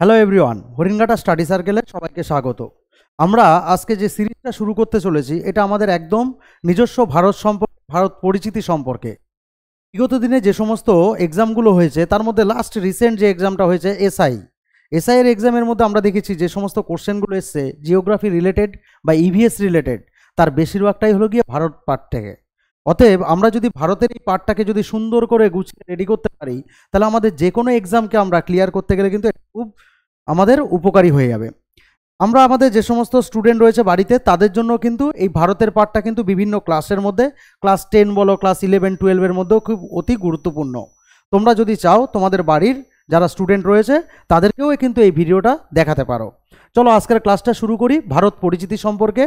Hello everyone, Haringhata study সার্কেলে সবাইকে স্বাগত। আমরা আজকে যে সিরিজটা শুরু করতে চলেছি এটা আমাদের একদম নিজস্ব ভারত পরিচিতি সম্পর্কে। বিগত দিনে যে সমস্ত এক্সামগুলো হয়েছে তার মধ্যে লাস্ট রিসেন্ট যে এক্সামটা হয়েছে এসআই এর এক্সামের মধ্যে আমরা দেখেছি যে সমস্ত কোশ্চেনগুলো এসছে জিওগ্রাফি রিলেটেড বা ইভিএস রিলেটেড, তার বেশিরভাগটাই হলো গিয়ে ভারত পার্ট থেকে। অতএব আমরা যদি ভারতের এই পার্টটাকে যদি সুন্দর করে গুছিয়ে রেডি করতে পারি তাহলে আমাদের যে কোনো এক্সামকে আমরা ক্লিয়ার করতে গেলে কিন্তু খুব আমাদের উপকারী হয়ে যাবে। আমরা আমাদের যে সমস্ত স্টুডেন্ট রয়েছে বাড়িতে তাদের জন্য কিন্তু এই ভারতের পার্টটা কিন্তু বিভিন্ন ক্লাসের মধ্যে, ক্লাস 10 বলো, ক্লাস 11-12-এর মধ্যেও খুব অতি গুরুত্বপূর্ণ। তোমরা যদি চাও তোমাদের বাড়ির যারা স্টুডেন্ট রয়েছে তাদেরকেও কিন্তু এই ভিডিওটা দেখাতে পারো। চলো আজকের ক্লাসটা শুরু করি ভারত পরিচিতি সম্পর্কে।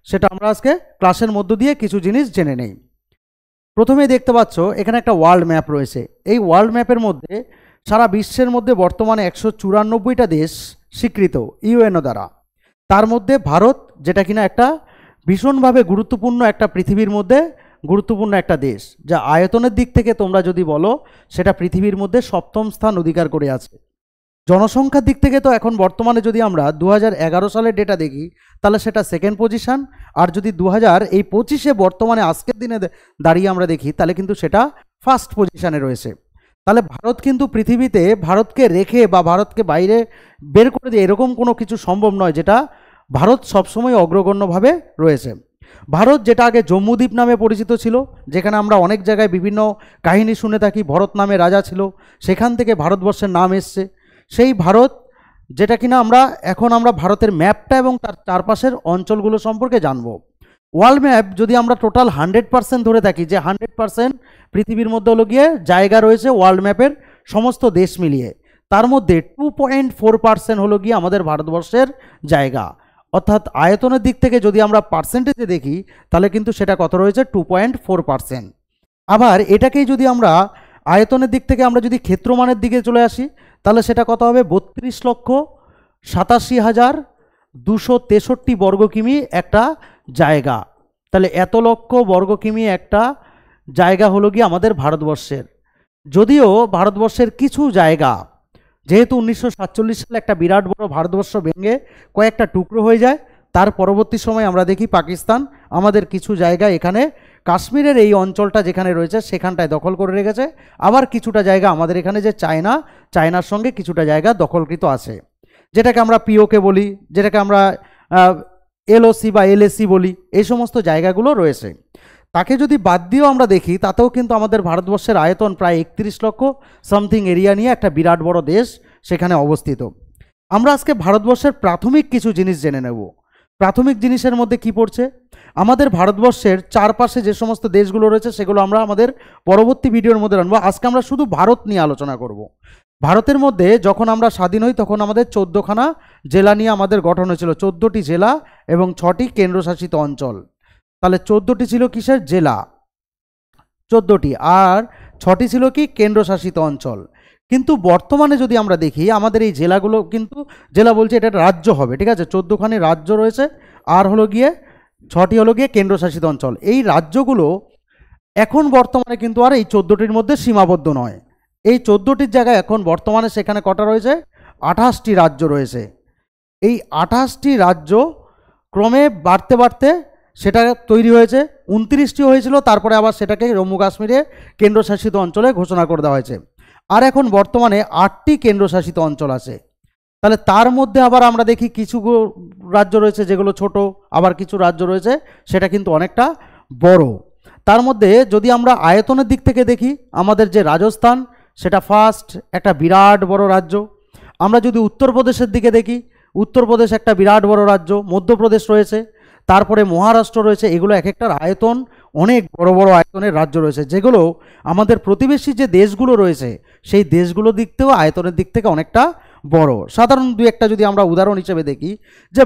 সেটা আমরা আজকে ক্লাসের মধ্য দিয়ে কিছু জিনিস জেনে নেই। প্রথমেই দেখতে পাচ্ছ এখানে একটা ওয়ার্ল্ড ম্যাপ রয়েছে। এই ওয়ার্ল্ড ম্যাপের মধ্যে সারা বিশ্বের মধ্যে বর্তমানে 194টা দেশ স্বীকৃত ইউএনও দ্বারা। তার মধ্যে ভারত, যেটা কিনা একটা ভীষণভাবে গুরুত্বপূর্ণ একটা পৃথিবীর মধ্যে গুরুত্বপূর্ণ একটা দেশ, যা আয়তনের দিক থেকে তোমরা যদি বলো সেটা পৃথিবীর মধ্যে 7ম স্থান অধিকার করে আছে। জনসংখ্যার দিক থেকে তো এখন বর্তমানে যদি আমরা 2011 সালের ডেটা দেখি তাহলে সেটা সেকেন্ড পজিশন, আর যদি 2025 বর্তমানে আজকের দিনে দাঁড়িয়ে আমরা দেখি তাহলে কিন্তু সেটা ফার্স্ট পজিশনে রয়েছে। তাহলে ভারত কিন্তু পৃথিবীতে ভারতকে রেখে বা ভারতকে বাইরে বের করে দিয়ে এরকম কোনো কিছু সম্ভব নয়, যেটা ভারত সবসময় অগ্রগণ্যভাবে রয়েছে। ভারত যেটা আগে জম্মুদ্বীপ নামে পরিচিত ছিল, যেখানে আমরা অনেক জায়গায় বিভিন্ন কাহিনী শুনে থাকি, ভরত নামে রাজা ছিল, সেখান থেকে ভারতবর্ষের নাম এসছে। সেই ভারত যেটা কিনা আমরা ভারতের ম্যাপটা এবং তার চারপাশের অঞ্চলগুলো সম্পর্কে জানবো। ওয়ার্ল্ড ম্যাপ যদি আমরা টোটাল 100% ধরে থাকি, যে 100% পৃথিবীর মধ্যে হলো গিয়ে জায়গা রয়েছে ওয়ার্ল্ড ম্যাপের সমস্ত দেশ মিলিয়ে, তার মধ্যে 2.4% হলো গিয়ে আমাদের ভারতবর্ষের জায়গা। অর্থাৎ আয়তনের দিক থেকে যদি আমরা পার্সেন্টেজে দেখি তাহলে কিন্তু সেটা কত রয়েছে, 2.4%। আবার এটাকেই যদি আমরা আয়তনের দিক থেকে আমরা যদি ক্ষেত্রমানের দিকে চলে আসি তাহলে সেটা কত হবে, 32,87,263 বর্গ কিমি একটা জায়গা। তাহলে এত লক্ষ বর্গ কিমি একটা জায়গা হলো গিয়ে আমাদের ভারতবর্ষের। যদিও ভারতবর্ষের কিছু জায়গা, যেহেতু 1947 সালে একটা বিরাট বড় ভারতবর্ষ ভেঙে কয়েকটা টুকরো হয়ে যায়, তার পরবর্তী সময় আমরা দেখি পাকিস্তান আমাদের কিছু জায়গা, এখানে কাশ্মীরের এই অঞ্চলটা যেখানে রয়েছে সেখানটায় দখল করে রেখেছে। আবার কিছুটা জায়গা আমাদের এখানে যে চায়নার সঙ্গে কিছুটা জায়গা দখলকৃত আছে, যেটাকে আমরা পিওকে বলি, যেটাকে আমরা এলওসি বা এলএসি বলি, এই সমস্ত জায়গাগুলো রয়েছে। তাকে যদি বাদ দিয়েও আমরা দেখি তাতেও কিন্তু আমাদের ভারতবর্ষের আয়তন প্রায় 31 লক্ষ সামথিং এরিয়া নিয়ে একটা বিরাট বড় দেশ সেখানে অবস্থিত। আমরা আজকে ভারতবর্ষের প্রাথমিক কিছু জিনিস জেনে নেব। প্রাথমিক জিনিসের মধ্যে কি পড়ছে, আমাদের ভারতবর্ষের চারপাশে যে সমস্ত দেশগুলো রয়েছে সেগুলো আমরা আমাদের পরবর্তী ভিডিওর মধ্যে আনবো। আজকে আমরা শুধু ভারত নিয়ে আলোচনা করব। ভারতের মধ্যে যখন আমরা স্বাধীন হই তখন আমাদের 14খানা জেলা নিয়ে আমাদের গঠন হয়েছিল, 14টি জেলা এবং 6টি কেন্দ্রশাসিত অঞ্চল। তাহলে 14টি ছিল কিসের জেলা, 14টি, আর 6টি ছিল কি কেন্দ্রশাসিত অঞ্চল। কিন্তু বর্তমানে যদি আমরা দেখি আমাদের এই জেলাগুলো কিন্তু জেলা বলছে, এটা রাজ্য হবে, ঠিক আছে। 14খানি রাজ্য রয়েছে আর হলো গিয়ে 6টি হলো গিয়ে কেন্দ্রশাসিত অঞ্চল। এই রাজ্যগুলো এখন বর্তমানে কিন্তু আর এই 14টির মধ্যে সীমাবদ্ধ নয়। এই 14টির জায়গায় এখন বর্তমানে সেখানে কটা রয়েছে, 28টি রাজ্য রয়েছে। এই 28টি রাজ্য ক্রমে বাড়তে বাড়তে সেটা তৈরি হয়েছে, 29টি হয়েছিল, তারপরে আবার সেটাকে জম্মু কাশ্মীরে কেন্দ্রশাসিত অঞ্চলে ঘোষণা করে দেওয়া হয়েছে। আর এখন বর্তমানে 8টি কেন্দ্রশাসিত অঞ্চল আছে। তাহলে তার মধ্যে আবার আমরা দেখি কিছু রাজ্য রয়েছে যেগুলো ছোট, আবার কিছু রাজ্য রয়েছে সেটা কিন্তু অনেকটা বড়। তার মধ্যে যদি আমরা আয়তনের দিক থেকে দেখি আমাদের যে রাজস্থান সেটা ফার্স্ট, একটা বিরাট বড় রাজ্য। আমরা যদি উত্তরপ্রদেশের দিকে দেখি, উত্তরপ্রদেশ একটা বিরাট বড় রাজ্য, মধ্যপ্রদেশ রয়েছে, তারপরে মহারাষ্ট্র রয়েছে। এগুলো এক একটার আয়তন অনেক বড় বড় আয়তনের রাজ্য রয়েছে, যেগুলো আমাদের প্রতিবেশী যে দেশগুলো রয়েছে সেই দেশগুলোর দিক থেকেও আয়তনের দিক থেকে অনেকটা বড়। সাধারণ দু একটা যদি আমরা উদাহরণ হিসেবে দেখি, যে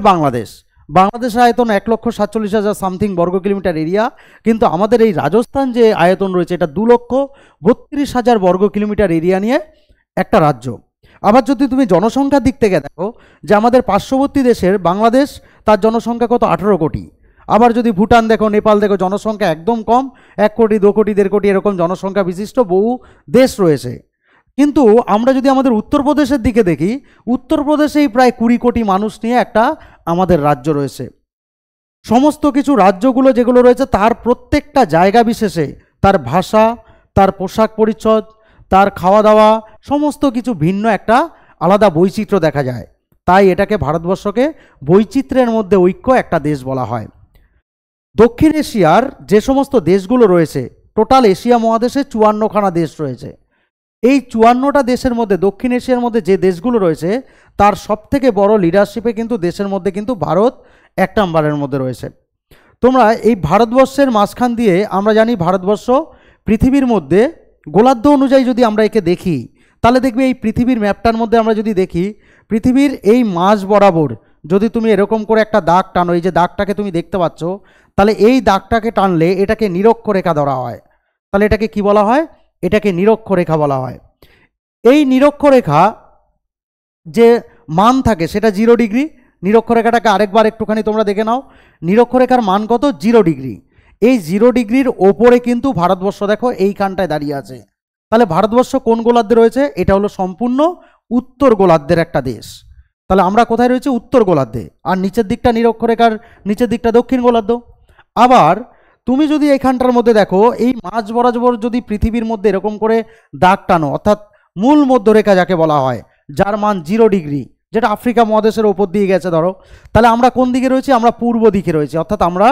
বাংলাদেশের আয়তন 1,47,000 সামথিং বর্গ কিলোমিটার এরিয়া, কিন্তু আমাদের এই রাজস্থান যে আয়তন রয়েছে এটা 2,32,000 বর্গ কিলোমিটার এরিয়া নিয়ে একটা রাজ্য। আবার যদি তুমি জনসংখ্যার দিক থেকে দেখো, যে আমাদের পার্শ্ববর্তী দেশের বাংলাদেশ, তার জনসংখ্যা কত, 18 কোটি। আবার যদি ভুটান দেখো, নেপাল দেখো, জনসংখ্যা একদম কম, 1 কোটি, 2 কোটি, 1.5 কোটি এরকম জনসংখ্যা বিশিষ্ট বহু দেশ রয়েছে। কিন্তু আমরা যদি আমাদের উত্তরপ্রদেশের দিকে দেখি, উত্তরপ্রদেশেই প্রায় 20 কোটি মানুষ নিয়ে একটা আমাদের রাজ্য রয়েছে। সমস্ত কিছু রাজ্যগুলো যেগুলো রয়েছে তার প্রত্যেকটা জায়গা বিশেষে তার ভাষা, তার পোশাক পরিচ্ছদ, তার খাওয়া দাওয়া সমস্ত কিছু ভিন্ন একটা আলাদা বৈচিত্র্য দেখা যায়। তাই এটাকে ভারতবর্ষকে বৈচিত্র্যের মধ্যে ঐক্য একটা দেশ বলা হয়। দক্ষিণ এশিয়ার যে সমস্ত দেশগুলো রয়েছে, টোটাল এশিয়া মহাদেশে 54খানা দেশ রয়েছে। এই 54টা দেশের মধ্যে দক্ষিণ এশিয়ার মধ্যে যে দেশগুলো রয়েছে তার সবথেকে বড় লিডারশিপে কিন্তু দেশের মধ্যে কিন্তু ভারত 1 নম্বরের মধ্যে রয়েছে। তোমরা এই ভারতবর্ষের মাঝখান দিয়ে আমরা জানি ভারতবর্ষ পৃথিবীর মধ্যে গোলার্ধ অনুযায়ী যদি আমরা একে দেখি তাহলে দেখবে এই পৃথিবীর ম্যাপটার মধ্যে আমরা যদি দেখি পৃথিবীর এই মাঝ বরাবর যদি তুমি এরকম করে একটা দাগ টানো, এই যে দাগটাকে তুমি দেখতে পাচ্ছ, তাহলে এই দাগটাকে টানলে এটাকে নিরক্ষরেখা ধরা হয়। তাহলে এটাকে কি বলা হয়? এটাকে নিরক্ষরেখা বলা হয়। এই নিরক্ষরেখা যে মান থাকে সেটা 0 ডিগ্রি। নিরক্ষরেখাটাকে আরেকবার একটুখানি তোমরা দেখে নাও, নিরক্ষরেখার মান কত? 0 ডিগ্রি। এই 0 ডিগ্রির ওপরে কিন্তু ভারতবর্ষ দেখো এইখানটায় দাঁড়িয়ে আছে। তাহলে ভারতবর্ষ কোন গোলার্ধে রয়েছে? এটা হলো সম্পূর্ণ উত্তর গোলার্ধের একটা দেশ। তাহলে আমরা কোথায় রয়েছে? উত্তর গোলার্ধে। আর নিচের দিকটা নিরক্ষরেখার নিচের দিকটা দক্ষিণ গোলার্ধ। আবার তুমি যদি এইখানটার মধ্যে দেখো, এই মাঝ বরাবর যদি পৃথিবীর মধ্যে এরকম করে দাগ টানো, অর্থাৎ মূল মধ্যরেখা যাকে বলা হয়, যার মান 0 ডিগ্রি, যেটা আফ্রিকা মহাদেশের ওপর দিয়ে গেছে ধরো, তাহলে আমরা কোন দিকে রয়েছি? আমরা পূর্ব দিকে রয়েছি, অর্থাৎ আমরা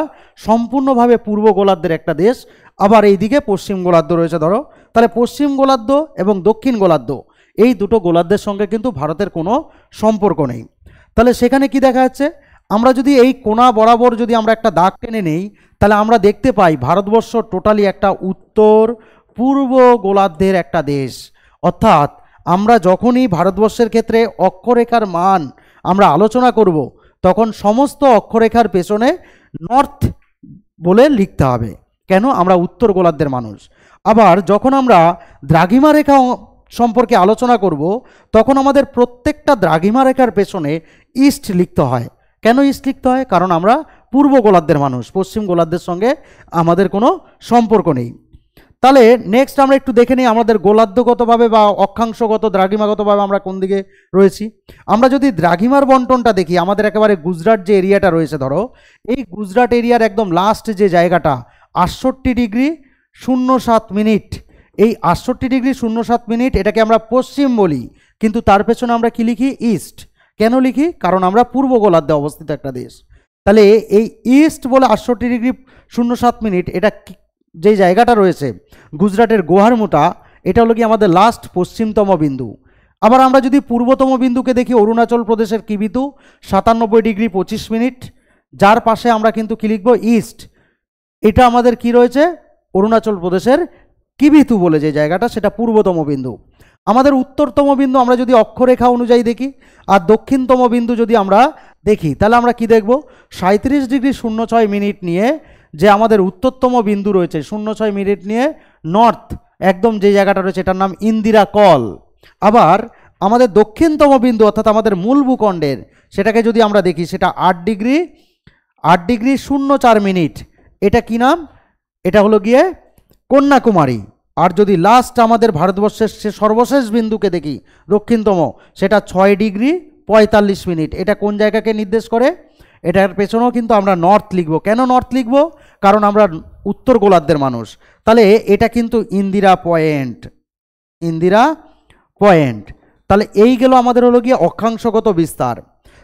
সম্পূর্ণভাবে পূর্ব গোলার্ধের একটা দেশ। আবার এই দিকে পশ্চিম গোলার্ধ রয়েছে ধরো, তাহলে পশ্চিম গোলার্ধ এবং দক্ষিণ গোলার্ধ এই দুটো গোলার্ধের সঙ্গে কিন্তু ভারতের কোনো সম্পর্ক নেই। তাহলে সেখানে কি দেখা যাচ্ছে? আমরা যদি এই কোণা বরাবর যদি আমরা একটা দাগ টেনে নেই তাহলে আমরা দেখতে পাই ভারতবর্ষ টোটালি একটা উত্তর পূর্ব গোলার্ধের একটা দেশ। অর্থাৎ আমরা যখনই ভারতবর্ষের ক্ষেত্রে অক্ষরেখার মান আমরা আলোচনা করব তখন সমস্ত অক্ষরেখার পেছনে নর্থ বলে লিখতে হবে। কেন? আমরা উত্তর গোলার্ধের মানুষ। আবার যখন আমরা দ্রাঘিমা রেখা সম্পর্কে আলোচনা করব তখন আমাদের প্রত্যেকটা দ্রাঘিমা রেখার পেছনে ইস্ট লিখতে হয়। কেন ইস্ট লিখতে হয়? কারণ আমরা পূর্ব গোলার্ধের মানুষ, পশ্চিম গোলার্ধের সঙ্গে আমাদের কোনো সম্পর্ক নেই। তাহলে নেক্সট আমরা একটু দেখে নিই আমাদের গোলার্ধগতভাবে বা অক্ষাংশগত দ্রাঘিমাগতভাবে আমরা কোন দিকে রয়েছি। আমরা যদি দ্রাঘিমার বন্টনটা দেখি, আমাদের একেবারে গুজরাট যে এরিয়াটা রয়েছে ধরো, এই গুজরাট এরিয়ার একদম লাস্ট যে জায়গাটা 68 ডিগ্রি 07 মিনিট, এই 68 ডিগ্রি 07 মিনিট এটাকে আমরা পশ্চিম বলি, কিন্তু তার পেছনে আমরা কি লিখি? ইস্ট। কেন লিখি? কারণ আমরা পূর্ব গোলার্ধে অবস্থিত একটা দেশ। তাহলে এই ইস্ট বলে 68 ডিগ্রি 07 মিনিট এটা যে জায়গাটা রয়েছে গুজরাটের গোহারমুটা, এটা হলো কি আমাদের লাস্ট পশ্চিমতম বিন্দু। আবার আমরা যদি পূর্বতম বিন্দুকে দেখি অরুণাচল প্রদেশের কিবিতু 97 ডিগ্রি 25 মিনিট, যার পাশে আমরা কিন্তু কি লিখব? ইস্ট। এটা আমাদের কি রয়েছে? অরুণাচল প্রদেশের কিবিতু বলে যে জায়গাটা, সেটা পূর্বতম বিন্দু। আমাদের উত্তরতম বিন্দু আমরা যদি অক্ষরেখা অনুযায়ী দেখি আর দক্ষিণতম বিন্দু যদি আমরা দেখি তাহলে আমরা কি দেখব? 37 ডিগ্রি 06 মিনিট নিয়ে যে আমাদের উত্তরতম বিন্দু রয়েছে 06 মিনিট নিয়ে নর্থ একদম যে জায়গাটা রয়েছে এটার নাম ইন্দিরা কল। আবার আমাদের দক্ষিণতম বিন্দু অর্থাৎ আমাদের মূল ভূখণ্ডের সেটাকে যদি আমরা দেখি সেটা 8 ডিগ্রি 04 মিনিট, এটা কি নাম? এটা হলো গিয়ে কন্যাকুমারী। আর যদি লাস্ট আমাদের ভারতবর্ষের সর্বশেষ বিন্দুকে দেখি দক্ষিণতম, সেটা 6 ডিগ্রি 45 মিনিট, এটা কোন জায়গাকে নির্দেশ করে? এটার পেছনেও কিন্তু আমরা নর্থ লিখব। কেন নর্থ লিখব? কারণ আমরা উত্তর গোলার্ধের মানুষ। তাহলে এটা কিন্তু ইন্দিরা পয়েন্ট, ইন্দিরা পয়েন্ট। তাহলে এই গেল আমাদের হলো গিয়ে অক্ষাংশগত বিস্তার।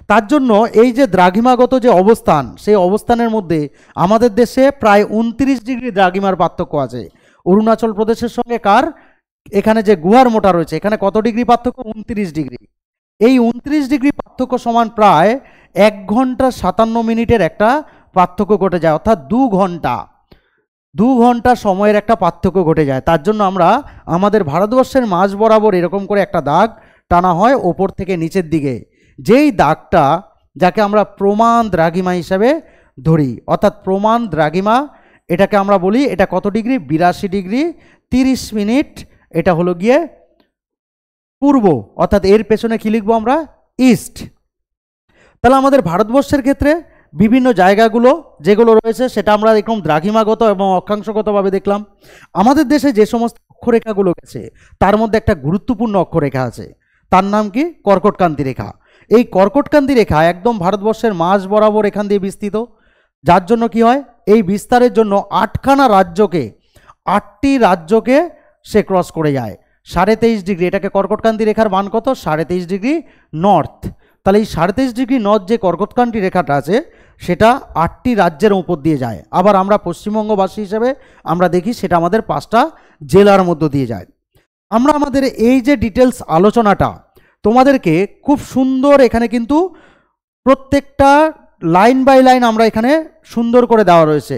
তার জন্য এই যে দ্রাঘিমাগত যে অবস্থান, সেই অবস্থানের মধ্যে আমাদের দেশে প্রায় 29 ডিগ্রি দ্রাঘিমার পার্থক্য আছে। অরুণাচল প্রদেশের সঙ্গে কার? এখানে যে গুহারমোটা রয়েছে এখানে কত ডিগ্রি পার্থক্য? 29 ডিগ্রি। এই 29 ডিগ্রি পার্থক্য সমান প্রায় 1 ঘন্টা 57 মিনিটের একটা পার্থক্য ঘটে যায়, অর্থাৎ 2 ঘন্টা সময়ের একটা পার্থক্য ঘটে যায়। তার জন্য আমরা আমাদের ভারতবর্ষের মাঝ বরাবর এরকম করে একটা দাগ টানা হয় ওপর থেকে নিচের দিকে, যেই দাগটা যাকে আমরা প্রমাণ দ্রাঘিমা হিসাবে ধরি, অর্থাৎ প্রমাণ দ্রাঘিমা এটাকে আমরা বলি। এটা কত ডিগ্রি? 82 degree 30 minute. এটা হলো গিয়ে পূর্ব, অর্থাৎ এর পেছনে কি লিখবো আমরা? ইস্ট। তাহলে আমাদের ভারতবর্ষের ক্ষেত্রে বিভিন্ন জায়গাগুলো যেগুলো রয়েছে সেটা আমরা এরকম দ্রাঘিমাগত এবং অক্ষাংশগতভাবে দেখলাম। আমাদের দেশে যে সমস্ত অক্ষরেখাগুলো গেছে তার মধ্যে একটা গুরুত্বপূর্ণ অক্ষরেখা আছে, তার নাম কি? কর্কটক্রান্তি রেখা। এই কর্কটক্রান্তি রেখা একদম ভারতবর্ষের মাঝ বরাবর এখান দিয়ে বিস্তৃত, যার জন্য কি হয়, এই বিস্তারের জন্য 8টি রাজ্যকে সে ক্রস করে যায়। 23.5 ডিগ্রি, এটাকে কর্কটক্রান্তি রেখার মান কত? 23.5 ডিগ্রি নর্থ। তাহলে এই 23.5 ডিগ্রি নর্থ যে কর্কটক্রান্তি রেখাটা আছে সেটা 8টি রাজ্যের উপর দিয়ে যায়। আবার আমরা পশ্চিমবঙ্গবাসী হিসেবে আমরা দেখি সেটা আমাদের 5টা জেলার মধ্য দিয়ে যায়। আমরা আমাদের এই যে ডিটেলস আলোচনাটা তোমাদেরকে খুব সুন্দর এখানে কিন্তু প্রত্যেকটা লাইন বাই লাইন আমরা এখানে সুন্দর করে দেওয়া রয়েছে,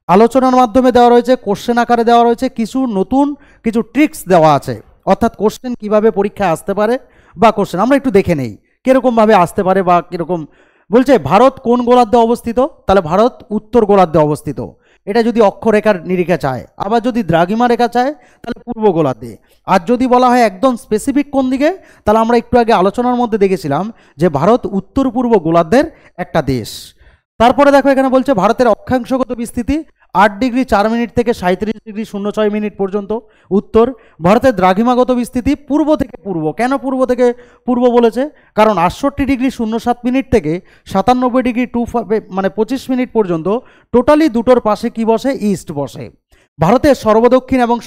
আলোচনার মাধ্যমে দেওয়া রয়েছে, কোশ্চেন আকারে দেওয়া রয়েছে, কিছু নতুন কিছু ট্রিক্স দেওয়া আছে, অর্থাৎ কোশ্চেন কিভাবে পরীক্ষায় আসতে পারে বা কোশ্চেন আমরা একটু দেখে নেই কীরকমভাবে আসতে পারে বা কীরকম। বলছে ভারত কোন গোলার্ধে অবস্থিত? তাহলে ভারত উত্তর গোলার্ধে অবস্থিত, এটা যদি অক্ষরেখার নিরিখা চায়। আবার যদি দ্রাঘিমা রেখা চায় তাহলে পূর্ব গোলার্ধে। আর যদি বলা হয় একদম স্পেসিফিক কোন দিকে, তাহলে আমরা একটু আগে আলোচনার মধ্যে দেখেছিলাম যে ভারত উত্তর পূর্ব গোলার্ধের একটা দেশ। তারপরে দেখো এখানে বলছে ভারতের অক্ষাংশগত বিস্তৃতি 8 ডিগ্রি 4 মিনিট থেকে 37 ডিগ্রি 06 মিনিট পর্যন্ত উত্তর। ভারতের দ্রাঘিমাগত বিস্তৃতি পূর্ব থেকে পূর্ব। কেন পূর্ব থেকে পূর্ব বলেছে? কারণ 68 ডিগ্রি 07 মিনিট থেকে 97 ডিগ্রি 25 মিনিট পর্যন্ত টোটালি দুটোর পাশে কি বসে? ইস্ট বসে। ভারতের সর্বদক্ষিণ এবং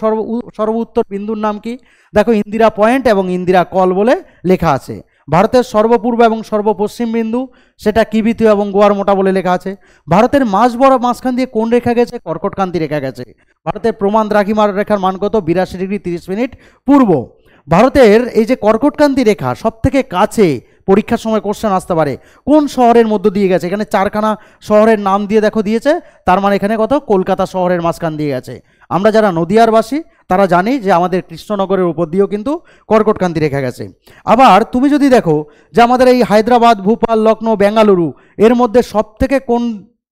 সর্ব উত্তর বিন্দুর নাম কি? দেখো ইন্দিরা পয়েন্ট এবং ইন্দিরা কল বলে লেখা আছে। ভারতের সর্বপূর্ব এবং সর্বপশ্চিম বিন্দু সেটা কিবিতু এবং গোয়ার মোটা বলে লেখা আছে। ভারতের মাঝখান দিয়ে কোন রেখা গেছে? কর্কটক্রান্তি রেখা গেছে। ভারতের প্রমাণ দ্রাঘিমার রেখার মান কত? 82 ডিগ্রি 30 মিনিট পূর্ব। ভারতের এই যে কর্কটক্রান্তি রেখা সব থেকে কাছে পরীক্ষার সময় কোশ্চেন আসতে পারে কোন শহরের মধ্য দিয়ে গেছে? এখানে 4খানা শহরের নাম দিয়ে দেখো দিয়েছে, তার মানে এখানে কত? কলকাতা শহরের মাঝখান দিয়ে গেছে। আমরা যারা নদিয়ারবাসী তারা জানি যে আমাদের কৃষ্ণনগরের উপর দিয়েও কিন্তু কর্কটক্রান্তি রেখা গেছে। আবার তুমি যদি দেখো যে আমাদের এই হায়দ্রাবাদ, ভোপাল, লখনৌ, বেঙ্গালুরু এর মধ্যে সব থেকে কোন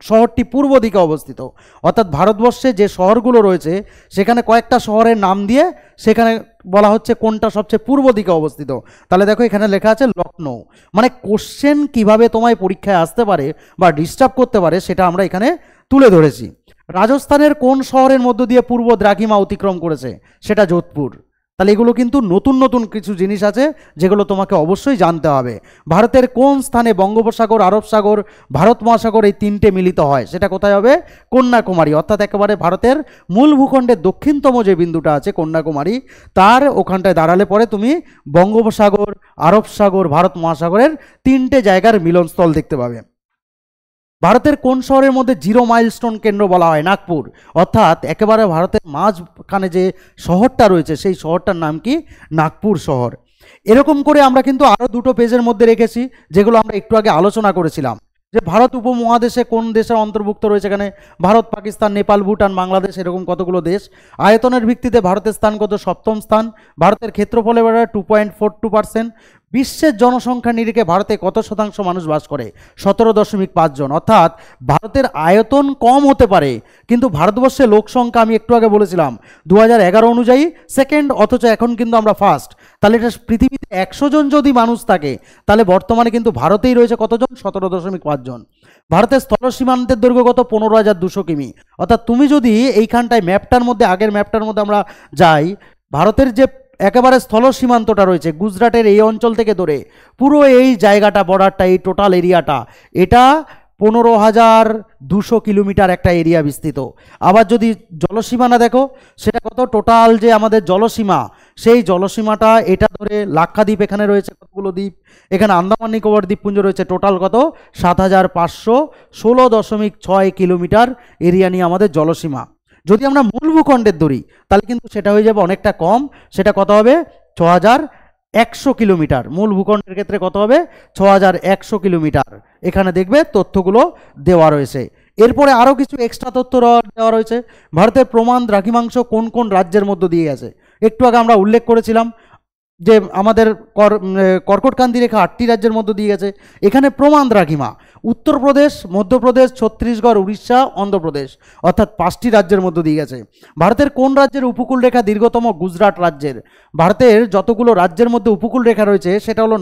শহরটি পূর্ব দিকে অবস্থিত? অর্থাৎ ভারতবর্ষে যে শহরগুলো রয়েছে সেখানে কয়েকটা শহরের নাম দিয়ে সেখানে বলা হচ্ছে কোনটা সবচেয়ে পূর্ব দিকে অবস্থিত। তাহলে দেখো এখানে লেখা আছে লখনৌ। মানে কোশ্চেন কিভাবে তোমায় পরীক্ষায় আসতে পারে বা ডিস্টার্ব করতে পারে সেটা আমরা এখানে তুলে ধরেছি। রাজস্থানের কোন শহরের মধ্য দিয়ে পূর্ব দ্রাঘিমা অতিক্রম করেছে? সেটা যোধপুর। তাহলে এগুলো কিন্তু নতুন নতুন কিছু জিনিস আছে যেগুলো তোমাকে অবশ্যই জানতে হবে। ভারতের কোন স্থানে বঙ্গোপসাগর, আরব সাগর, ভারত মহাসাগর এই তিনটে মিলিত হয়? সেটা কোথায় হবে? কন্যাকুমারী। অর্থাৎ একেবারে ভারতের মূল ভূখণ্ডের দক্ষিণতম যে বিন্দুটা আছে কন্যাকুমারী, তার ওখানটায় দাঁড়ালে পরে তুমি বঙ্গোপসাগর, আরব সাগর, ভারত মহাসাগরের তিনটে জায়গার মিলনস্থল দেখতে পাবে। ভারতের কোন শহরের মধ্যে 0 মাইলস্টোন কেন্দ্র বলা হয়? নাগপুর। অর্থাৎ একেবারে ভারতের মাঝখানে যে শহরটা রয়েছে সেই শহরটার নাম কি? নাগপুর শহর। এরকম করে আমরা কিন্তু আরও দুটো পেজের মধ্যে রেখেছি যেগুলো আমরা একটু আগে আলোচনা করেছিলাম, যে ভারত উপমহাদেশে কোন দেশের অন্তর্ভুক্ত রয়েছে? এখানে ভারত, পাকিস্তান, নেপাল, ভুটান, বাংলাদেশ, এরকম কতগুলো দেশ। আয়তনের ভিত্তিতে ভারতের স্থান কত? 7ম স্থান। ভারতের ক্ষেত্রফলে 2.42%। বিশ্বের জনসংখ্যা নিরিখে ভারতে কত শতাংশ মানুষ বাস করে? 17.5 জন। অর্থাৎ ভারতের আয়তন কম হতে পারে কিন্তু ভারতবর্ষে লোক সংখ্যা আমি একটু আগে বলেছিলাম 2011 অনুযায়ী সেকেন্ড, অথচ এখন কিন্তু আমরা ফার্স্ট। তাহলে এটা পৃথিবীতে 100 জন যদি মানুষ থাকে তাহলে বর্তমানে কিন্তু ভারতেই রয়েছে কতজন? 17.5 জন। ভারতের স্থল সীমান্তের দৈর্ঘ্য কত? 15,200 কিমি। অর্থাৎ তুমি যদি এইখানটায় ম্যাপটার মধ্যে, আগের ম্যাপটার মধ্যে আমরা যাই, ভারতের যে একেবারে স্থল সীমান্তটা রয়েছে গুজরাটের এই অঞ্চল থেকে ধরে পুরো এই জায়গাটা, বর্ডারটা, এই টোটাল এরিয়াটা, এটা 15,200 কিলোমিটার একটা এরিয়া বিস্তৃত। আবার যদি জলসীমানা দেখো সেটা কত? টোটাল যে আমাদের জলসীমা, সেই জলসীমাটা এটা ধরে লাক্ষাদ্বীপ, এখানে রয়েছে কতগুলো দ্বীপ, এখানে আন্দামান নিকোবর দ্বীপপুঞ্জ রয়েছে, টোটাল কত? 7,516.6 কিলোমিটার এরিয়া নিয়ে আমাদের জলসীমা। যদি আমরা মূল ভূখণ্ডের ধরি তাহলে কিন্তু সেটা হয়ে যাবে অনেকটা কম। সেটা কত হবে? 6,100 কিলোমিটার। মূল ভূখণ্ডের ক্ষেত্রে কত হবে? 6,100 কিলোমিটার। এখানে দেখবে তথ্যগুলো দেওয়া রয়েছে। এরপরে আরও কিছু এক্সট্রা তথ্য দেওয়া রয়েছে। ভারতের প্রমাণ দ্রাঘিমাংশ কোন কোন রাজ্যের মধ্য দিয়ে গেছে? একটু আগে আমরা উল্লেখ করেছিলাম যে আমাদের কর্কটক্রান্তি রেখা 8টি রাজ্যের মধ্য দিয়ে গেছে। এখানে প্রমাণ দ্রাঘিমা উত্তরপ্রদেশ, মধ্যপ্রদেশ, ছত্তিশগড়, উড়িষ্যা, অন্ধ্রপ্রদেশ, অর্থাৎ 5টি রাজ্যের মধ্য দিয়ে গেছে। ভারতের কোন রাজ্যের উপকূল রেখা দীর্ঘতম? গুজরাট রাজ্যের। ভারতের যতগুলো রাজ্যের মধ্যে উপকূল রেখা রয়েছে সেটা হলো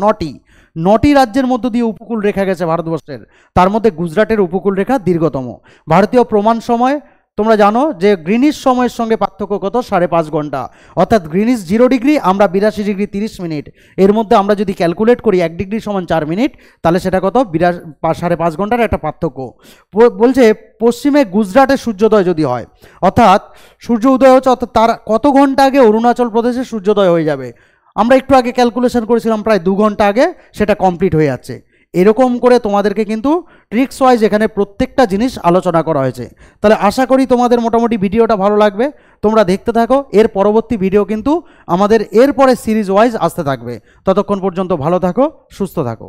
9টি রাজ্যের মধ্য দিয়ে উপকূল রেখা গেছে ভারতবর্ষের, তার মধ্যে গুজরাটের উপকূল রেখা দীর্ঘতম। ভারতীয় প্রমাণ সময় তোমরা জানো যে গ্রিনিশ সময়ের সঙ্গে পার্থক্য কত, 5.5 ঘন্টা। অর্থাৎ গ্রিনিশ 0 ডিগ্রি, আমরা 82 ডিগ্রি 30 মিনিট। এর মধ্যে আমরা যদি ক্যালকুলেট করি 1 ডিগ্রি সমান 4 মিনিট, তাহলে সেটা কত, 5.5 ঘন্টার একটা পার্থক্য। বলছে পশ্চিমে গুজরাটে সূর্যোদয় যদি হয়, অর্থাৎ সূর্য উদয় হচ্ছে, অর্থাৎ তার কত ঘন্টা আগে অরুণাচল প্রদেশে সূর্যোদয় হয়ে যাবে। আমরা একটু আগে ক্যালকুলেশন করেছিলাম, প্রায় 2 ঘন্টা আগে সেটা কমপ্লিট হয়ে যাচ্ছে। এরকম করে তোমাদেরকে কিন্তু ট্রিক্স ওয়াইজ এখানে প্রত্যেকটা জিনিস আলোচনা করা হয়েছে। তাহলে আশা করি তোমাদের মোটামুটি ভিডিওটা ভালো লাগবে, তোমরা দেখতে থাকো। এর পরবর্তী ভিডিও কিন্তু আমাদের এরপরে সিরিজ ওয়াইজ আসতে থাকবে। ততক্ষণ পর্যন্ত ভালো থাকো, সুস্থ থাকো।